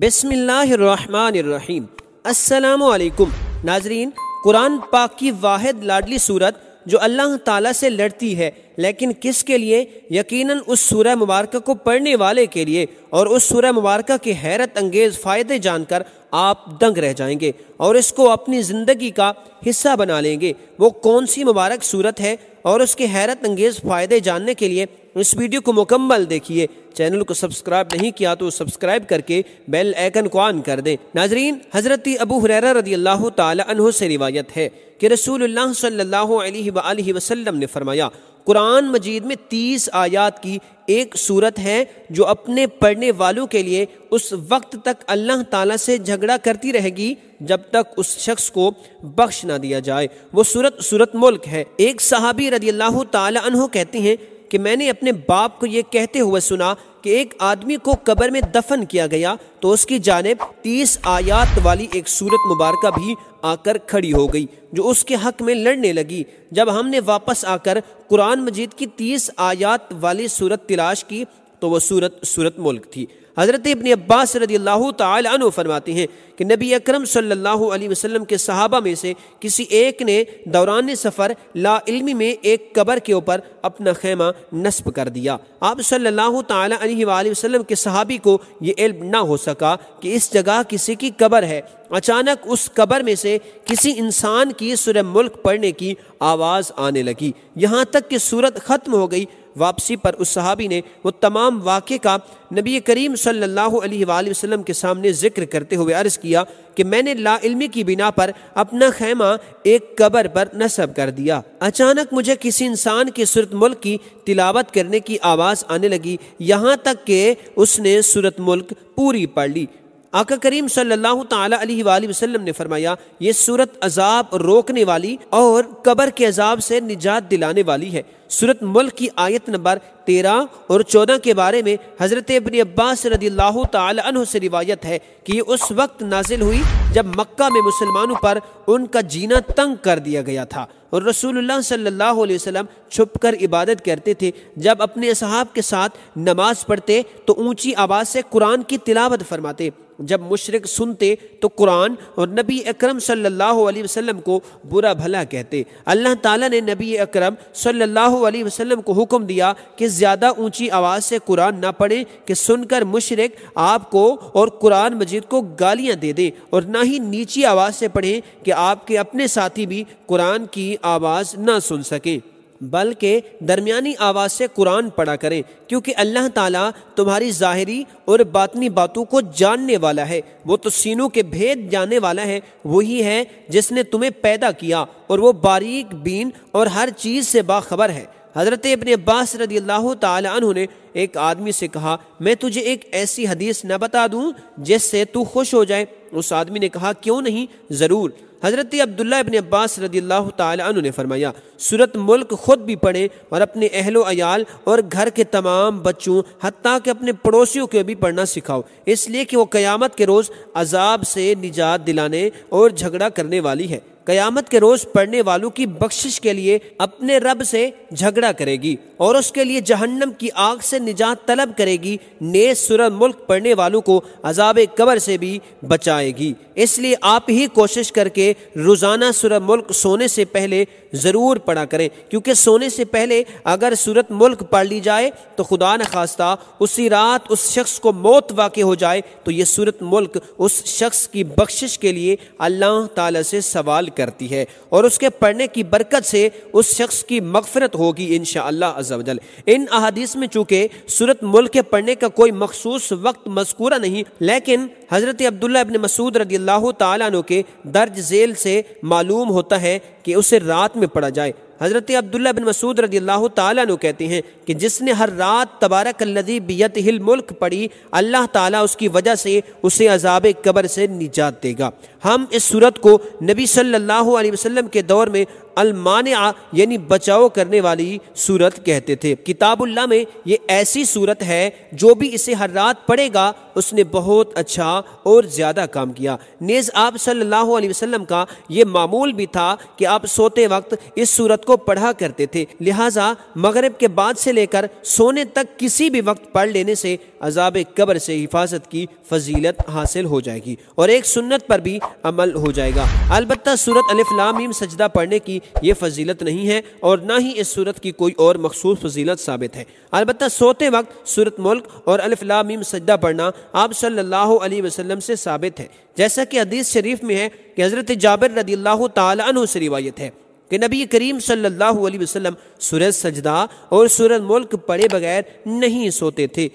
بسم اللہ الرحمن الرحیم۔ السلام علیکم ناظرین، قرآن پاک کی واحد لاڈلی صورت جو اللہ تعالیٰ سے لڑتی ہے، لیکن کس کے لیے؟ یقیناً اس سورہ مبارکہ کو پڑھنے والے کے لیے، اور اس سورہ مبارکہ کے حیرت انگیز فائدے جان کر آپ دنگ رہ جائیں گے اور اس کو اپنی زندگی کا حصہ بنا لیں گے۔ وہ کون سی مبارک صورت ہے اور اس کے حیرت انگیز فائدے جاننے کے لیے اس ویڈیو کو مکمل دیکھیے۔ چینل کو سبسکرائب نہیں کیا تو سبسکرائب کر کے بیل آئیکن کو آن کر دیں۔ ناظرین، حضرت ابو ہریرہ رضی اللہ تعالی عنہ سے روایت ہے کہ رسول اللہ صلی اللہ علیہ وآلہ وسلم نے فرمایا، قرآن مجید میں 30 آیات کی ایک صورت ہے جو اپنے پڑھنے والوں کے لیے اس وقت تک اللہ تعالیٰ سے جھگڑا کرتی رہے گی جب تک اس شخص کو بخش نہ دیا جائے۔ وہ سورت ملک ہے۔ ایک صحابی رضی اللہ تعالی عنہ کہتے ہیں کہ میں نے اپنے باپ کو یہ کہتے ہوئے سنا کہ ایک آدمی کو قبر میں دفن کیا گیا تو اس کی جانب 30 آیات والی ایک سورت مبارکہ بھی آ کر کھڑی ہو گئی جو اس کے حق میں لڑنے لگی۔ جب ہم نے واپس آ کر قرآن مجید کی 30 آیات والی سورت تلاش کی تو وہ سورت ملک تھی۔ حضرت ابن عباس رضی اللہ تعالی عنہ فرماتے ہیں کہ نبی اکرم صلی اللہ علیہ وسلم کے صحابہ میں سے کسی ایک نے دوران سفر لا علمی میں ایک قبر کے اوپر اپنا خیمہ نصب کر دیا۔ آپ صلی اللہ تعالی علیہ وآلہ وسلم کے صحابی کو یہ علم نہ ہو سکا کہ اس جگہ کسی کی قبر ہے۔ اچانک اس قبر میں سے کسی انسان کی سورہ ملک پڑھنے کی آواز آنے لگی، یہاں تک کہ سورت ختم ہو گئی۔ واپسی پر اس صحابی نے وہ تمام واقعے کا نبی کریم صلی اللہ علیہ وآلہ وسلم کے سامنے ذکر کرتے ہوئے عرض کیا کہ میں نے لا علمی کی بنا پر اپنا خیمہ ایک قبر پر نصب کر دیا۔ اچانک مجھے کسی انسان کی سورت ملک کی تلاوت کرنے کی آواز آنے لگی، یہاں تک کہ اس نے سورت ملک پوری پڑھ لی۔ آقا کریم صلی اللہ تعالی علیہ وآلہ وسلم نے فرمایا، یہ سورت عذاب روکنے والی اور قبر کے عذاب سے نجات دلانے والی ہے۔ سورت ملک کی آیت نمبر 13 اور 14 کے بارے میں حضرت ابن عباس رضی اللہ تعالی عنہ سے روایت ہے کہ یہ اس وقت نازل ہوئی جب مکہ میں مسلمانوں پر ان کا جینا تنگ کر دیا گیا تھا اور رسول اللہ صلی اللہ علیہ وسلم چھپ کر عبادت کرتے تھے۔ جب اپنے اصحاب کے ساتھ نماز پڑھتے تو اونچی آواز سے قرآن کی تلاوت فرماتے۔ جب مشرک سنتے تو قرآن اور نبی اکرم صلی اللہ علیہ وسلم کو برا بھلا کہتے۔ اللہ تعالیٰ نے نبی اکرم صلی اللہ علیہ وسلم کو حکم دیا کہ زیادہ اونچی آواز سے قرآن نہ پڑھیں کہ سن کر مشرک آپ کو اور قرآن مجید کو گالیاں دے دیں، اور نہ ہی نیچی آواز سے پڑھیں کہ آپ کے اپنے ساتھی بھی قرآن کی آواز نہ سن سکیں، بلکہ درمیانی آواز سے قرآن پڑھا کریں، کیونکہ اللہ تعالیٰ تمہاری ظاہری اور باطنی باتوں کو جاننے والا ہے۔ وہ تو سینوں کے بھید جاننے والا ہے، وہی ہے جس نے تمہیں پیدا کیا اور وہ باریک بین اور ہر چیز سے باخبر ہے۔ حضرت ابن عباس رضی اللہ تعالی عنہ نے ایک آدمی سے کہا، میں تجھے ایک ایسی حدیث نہ بتا دوں جس سے تو خوش ہو جائے؟ اس آدمی نے کہا، کیوں نہیں، ضرور۔ حضرت عبداللہ ابن عباس رضی اللہ تعالی عنہ نے فرمایا، سورت ملک خود بھی پڑھیں اور اپنے اہل و عیال اور گھر کے تمام بچوں حتیٰ کہ اپنے پڑوسیوں کو بھی پڑھنا سکھاؤ، اس لیے کہ وہ قیامت کے روز عذاب سے نجات دلانے اور جھگڑا کرنے والی ہے۔ قیامت کے روز پڑھنے والوں کی بخشش کے لیے اپنے رب سے جھگڑا کرے گی اور اس کے لیے جہنم کی آگ سے نجات طلب کرے گی۔ نیز سورہ ملک پڑھنے والوں کو عذاب قبر سے بھی بچائے گی۔ اس لیے آپ ہی کوشش کر کے روزانہ سورہ ملک سونے سے پہلے ضرور پڑھا کریں، کیونکہ سونے سے پہلے اگر سورت ملک پڑھ لی جائے تو خدا نخواستہ اسی رات اس شخص کو موت واقع ہو جائے تو یہ سورت ملک اس شخص کی بخشش کے لیے اللہ تعالی سے سوال کرتی ہے اور اس کے پڑھنے کی برکت سے اس شخص کی مغفرت ہوگی انشاءاللہ عز و جل۔ ان احادیث میں چونکہ سورت ملک کے پڑھنے کا کوئی مخصوص وقت مذکورہ نہیں، لیکن حضرت عبداللہ ابن مسعود رضی اللہ تعالیٰ عنہ کے درج ذیل سے معلوم ہوتا ہے کہ اسے رات میں پڑھا جائے۔ حضرت عبداللہ بن مسعود رضی اللہ تعالیٰ عنہ کہتے ہیں کہ جس نے ہر رات تبارک الذی بیدہ الملک پڑھی، اللہ تعالیٰ اس کی وجہ سے اسے عذاب قبر سے نجات دے گا۔ ہم اس صورت کو نبی صلی اللہ علیہ وسلم کے دور میں المانعہ یعنی بچاؤ کرنے والی صورت کہتے تھے۔ کتاب اللہ میں یہ ایسی صورت ہے جو بھی اسے ہر رات پڑھے گا اس نے بہت اچھا اور زیادہ کام کیا۔ نیز آپ صلی اللہ علیہ وسلم کا یہ معمول بھی تھا کہ آپ سوتے وقت اس صورت کو پڑھا کرتے تھے، لہٰذا مغرب کے بعد سے لے کر سونے تک کسی بھی وقت پڑھ لینے سے عذاب قبر سے حفاظت کی فضیلت حاصل ہو جائے گی اور ایک سنت پر بھی عمل ہو جائے گا۔ البتہ سورۃ الف لام میم سجدہ پڑھنے کی یہ فضیلت نہیں ہے اور نہ ہی اس سورت کی کوئی اور مخصوص فضیلت ثابت ہے۔ البتہ سوتے وقت سورۃ ملک اور الف لام میم سجدہ پڑھنا آپ صلی اللہ علیہ وسلم سے ثابت ہے، جیسا کہ حدیث شریف میں ہے کہ حضرت جابر رضی اللہ تعالی عنہ سے روایت ہے کہ نبی کریم صلی اللہ علیہ وسلم سورۃ سجدہ اور سورۃ ملک پڑھے بغیر نہیں سوتے تھے۔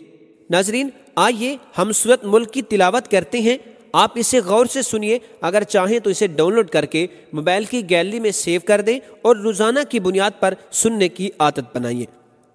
ناظرین، آئیے ہم سورۃ ملک کی تلاوت کرتے ہیں، آپ اسے غور سے سنیے، اگر چاہیں تو اسے ڈاؤن لوڈ کر کے موبائل کی گیلری میں سیو کر دیں اور روزانہ کی بنیاد پر سننے کی عادت بنائیے۔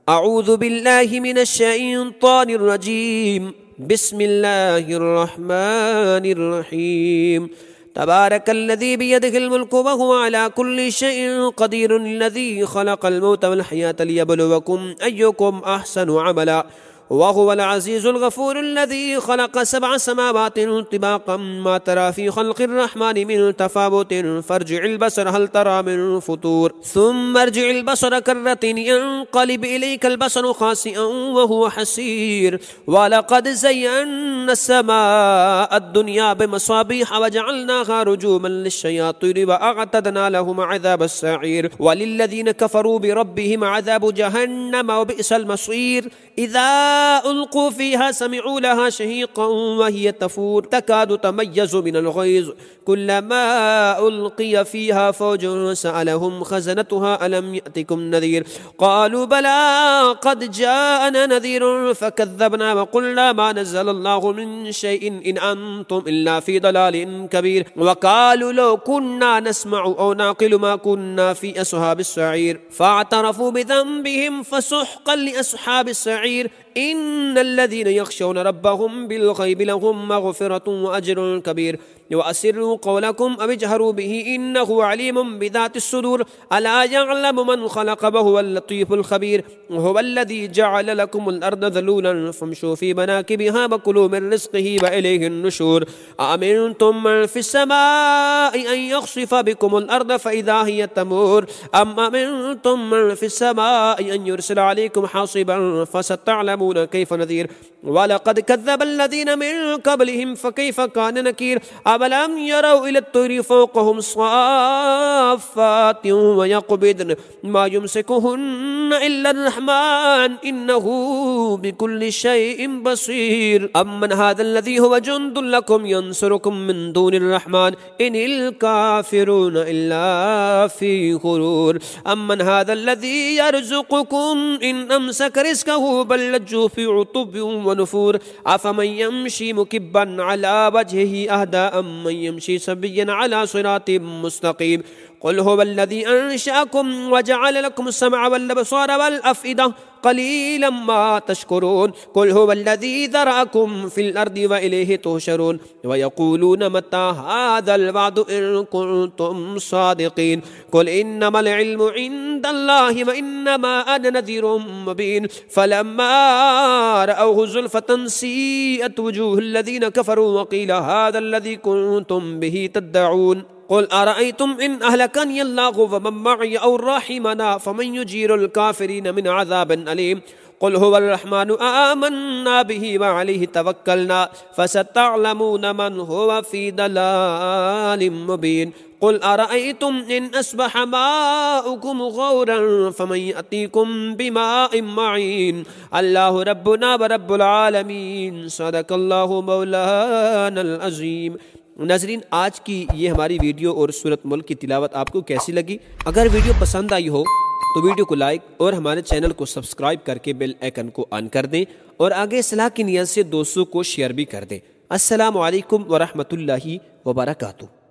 اعوذ باللہ من الشیطان الرجیم، بسم اللہ الرحمن الرحیم، تبارک الذی بیدہ الملک وہو علی کل شیء قدیر، الذی خلق الموت والحیاة لیبلوکم ایکم احسن عملا، وهو العزيز الغفور الذي خلق 7 سماوات طباقا ما ترى في خلق الرحمن من تفاوت فارجع البصر هل ترى من فطور ثم ارجع البصر كرتين ينقلب إليك البصر خاسئا وهو حسير ولقد زينا السماء الدنيا بمصابيح وجعلناها رجوما للشياطين وأعتدنا لهم عذاب السعير وللذين كفروا بربهم عذاب جهنم وبئس المصير إذا ألقوا فيها سمعوا لها شهيقا وهي تفور تكاد تميز من الغيظ كلما ألقي فيها فوج سألهم خزنتها ألم يأتكم نذير قالوا بلى قد جاءنا نذير فكذبنا وقلنا ما نزل الله من شيء إن أنتم إلا في ضلال كبير وقالوا لو كنا نسمع أو نعقل ما كنا في أصحاب السعير فاعترفوا بذنبهم فسحقا لأصحاب السعير إن الذين يخشون ربهم بالغيب لهم مغفرة وأجر كبير وأسروا قولكم أو اجهروا به إنه عليم بذات الصدور ألا يعلم من خلق وهو اللطيف الخبير هو الذي جعل لكم الأرض ذلولا فامشوا في مناكبها وكلوا من رزقه وإليه النشور أأمنتم من في السماء أن يخسف بكم الأرض فإذا هي تمور أم أمنتم من في السماء أن يرسل عليكم حاصبا فستعلمون كيف نذير ولقد كذب الذين من قبلهم فكيف كان نكير أولم يروا إلى الطير فوقهم صافات ويقبضن ما يمسكهن إلا الرحمن إنه بكل شيء بصير أمن هذا الذي هو جند لكم ينصركم من دون الرحمن إن الكافرون إلا في غرور أمن هذا الذي يرزقكم إن أمسك رزقه بل لجوا في عتب ونفور أفمن يمشي مكبا على وجهه أهدى أم من يمشي سويا على صراط مستقيم قل هو الذي أنشأكم وجعل لكم السمع والأبصار والأفئدة قليلا ما تشكرون قل هو الذي ذرأكم في الأرض وإليه تحشرون ويقولون متى هذا الوعد إن كنتم صادقين قل إنما العلم عند الله وإنما أنا نذير مبين فلما رأوه زلفة سيئت وجوه الذين كفروا وقيل هذا الذي كنتم به تدعون قل أرأيتم إن أهلكني الله ومن معي أو رحمنا فمن يجير الكافرين من عذاب أليم قل هو الرحمن آمنا به وعليه توكلنا فستعلمون من هو في ضلال مبين قل أرأيتم إن أصبح ماؤكم غورا فمن يأتيكم بماء معين الله ربنا ورب العالمين صدق الله مولانا العظيم۔ ناظرین، آج کی یہ ہماری ویڈیو اور سورۃ ملک کی تلاوت آپ کو کیسی لگی؟ اگر ویڈیو پسند آئی ہو تو ویڈیو کو لائک اور ہمارے چینل کو سبسکرائب کر کے بیل آئیکن کو آن کر دیں اور آگے اصلاح کی نیت سے دوستوں کو شیئر بھی کر دیں۔ السلام علیکم ورحمۃ اللہ وبرکاتہ۔